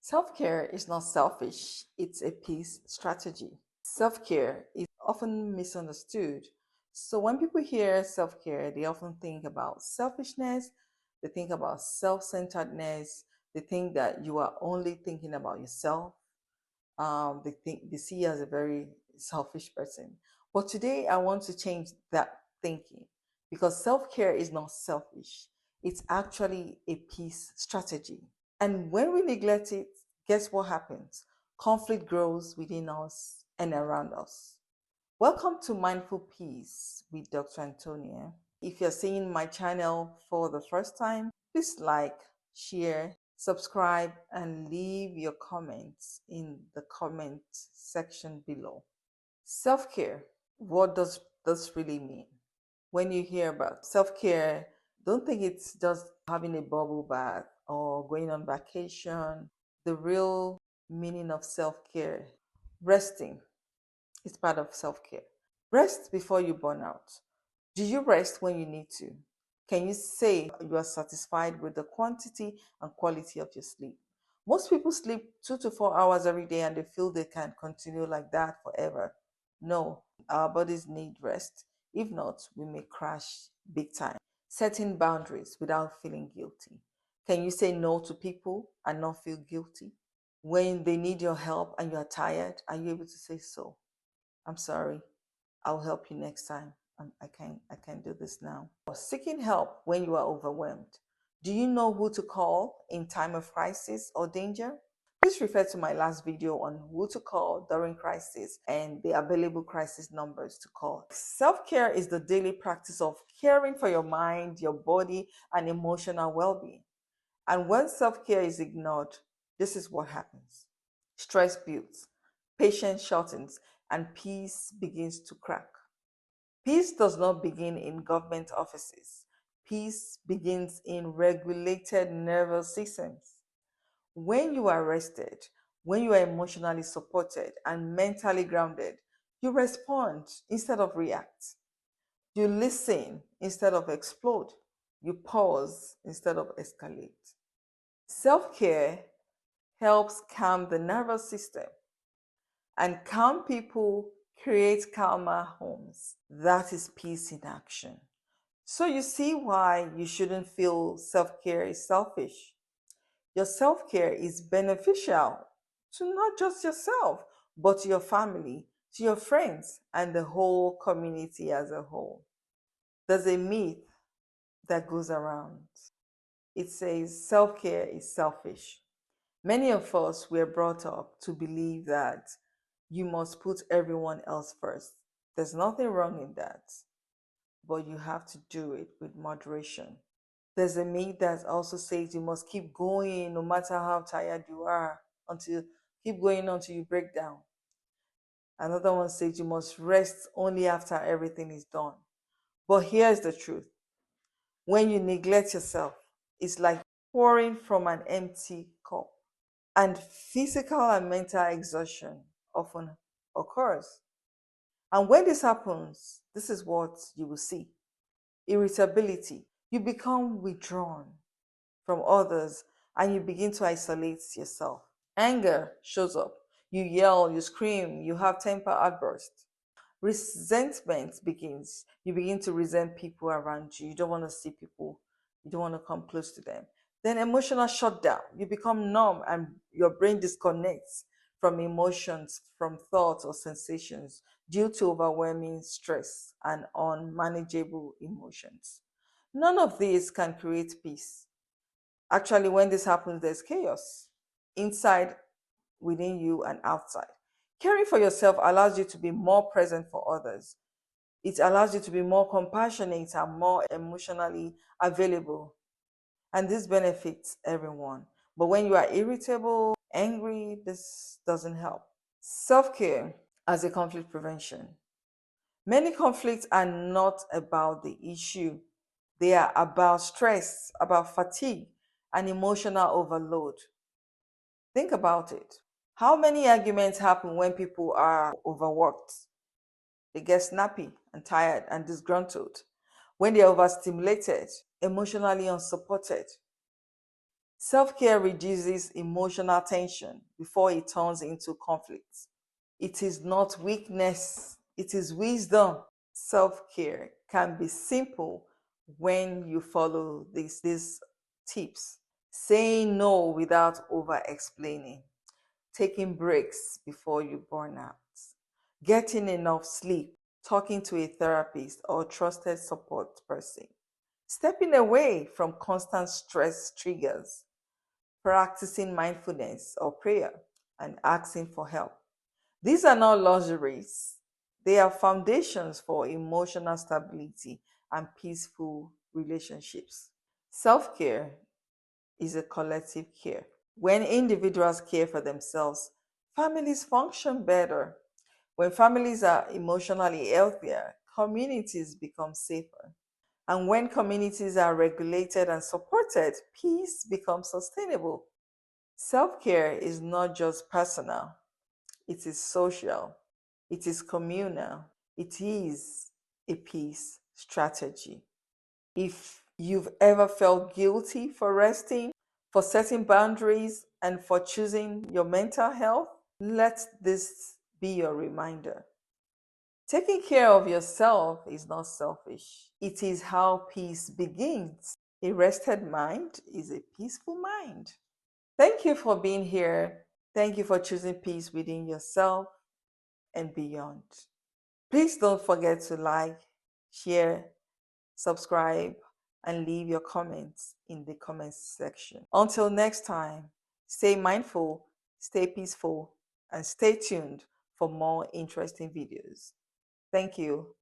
Self-care is not selfish, it's a peace strategy. Self-care is often misunderstood. So when people hear self-care, they often think about selfishness, they think about self-centeredness, they think that you are only thinking about yourself. They see you as a very selfish person. But today I want to change that thinking because self-care is not selfish. It's actually a peace strategy. And when we neglect it, guess what happens? Conflict grows within us and around us. Welcome to Mindful Peace with Dr. Antonia. If you're seeing my channel for the first time, please like, share, subscribe, and leave your comments in the comment section below. Self care. What does this really mean? When you hear about self care, don't think it's just having a bubble bath or going on vacation. The real meaning of self care, resting, is part of self care. Rest before you burn out. Do you rest when you need to? Can you say you are satisfied with the quantity and quality of your sleep? Most people sleep 2 to 4 hours every day and they feel they can continue like that forever. No, our bodies need rest. If not, we may crash big time. Setting boundaries without feeling guilty. Can you say no to people and not feel guilty? When they need your help and you are tired, are you able to say so? I'm sorry, I'll help you next time. I can't do this now. Seeking help when you are overwhelmed. Do you know who to call in time of crisis or danger? Please refer to my last video on who to call during crisis and the available crisis numbers to call. Self-care is the daily practice of caring for your mind, your body, and emotional well-being. And when self-care is ignored, this is what happens. Stress builds, patience shortens, and peace begins to crack. Peace does not begin in government offices. Peace begins in regulated nervous systems. When you are rested, when you are emotionally supported and mentally grounded, you respond instead of react. You listen instead of explode. You pause instead of escalate. Self-care helps calm the nervous system, and calm people create calmer homes. That is peace in action. So you see why you shouldn't feel self-care is selfish. Your self-care is beneficial to not just yourself, but to your family, to your friends, and the whole community as a whole. There's a myth that goes around. It says self-care is selfish. Many of us were brought up to believe that you must put everyone else first. There's nothing wrong in that, but you have to do it with moderation. There's a myth that also says you must keep going no matter how tired you are until keep going until you break down. Another one says you must rest only after everything is done. But here's the truth. When you neglect yourself, it's like pouring from an empty cup. And physical and mental exhaustion often occurs. And when this happens, this is what you will see: irritability. You become withdrawn from others and you begin to isolate yourself. Anger shows up. You yell, you scream, you have temper outbursts. Resentment begins. You begin to resent people around you. You don't want to see people. You don't want to come close to them. Then emotional shutdown. You become numb and your brain disconnects from emotions, from thoughts or sensations due to overwhelming stress and unmanageable emotions. None of these can create peace. Actually, when this happens, there's chaos inside, within you, and outside. Caring for yourself allows you to be more present for others. It allows you to be more compassionate and more emotionally available. And this benefits everyone. But when you are irritable, angry, this doesn't help. Self care as a conflict prevention. Many conflicts are not about the issue, they are about stress, about fatigue, and emotional overload. Think about it. How many arguments happen when people are overworked? They get snappy and tired and disgruntled. When they're overstimulated, emotionally unsupported. Self-care reduces emotional tension before it turns into conflict. It is not weakness, it is wisdom. Self-care can be simple when you follow these tips. Saying no without over explaining, taking breaks before you burn out, getting enough sleep, talking to a therapist or trusted support person, stepping away from constant stress triggers, practicing mindfulness or prayer, and asking for help. These are not luxuries, they are foundations for emotional stability and peaceful relationships. Self care is a collective care. When individuals care for themselves, families function better. When families are emotionally healthier, communities become safer. And when communities are regulated and supported, peace becomes sustainable. Self care is not just personal, it is social, it is communal, it is a peace strategy. If you've ever felt guilty for resting, for setting boundaries, and for choosing your mental health, let this be your reminder. Taking care of yourself is not selfish, it is how peace begins. A rested mind is a peaceful mind. Thank you for being here. Thank you for choosing peace within yourself and beyond. Please don't forget to like, share, subscribe, and leave your comments in the comments section. Until next time, stay mindful, stay peaceful, and stay tuned for more interesting videos. Thank you.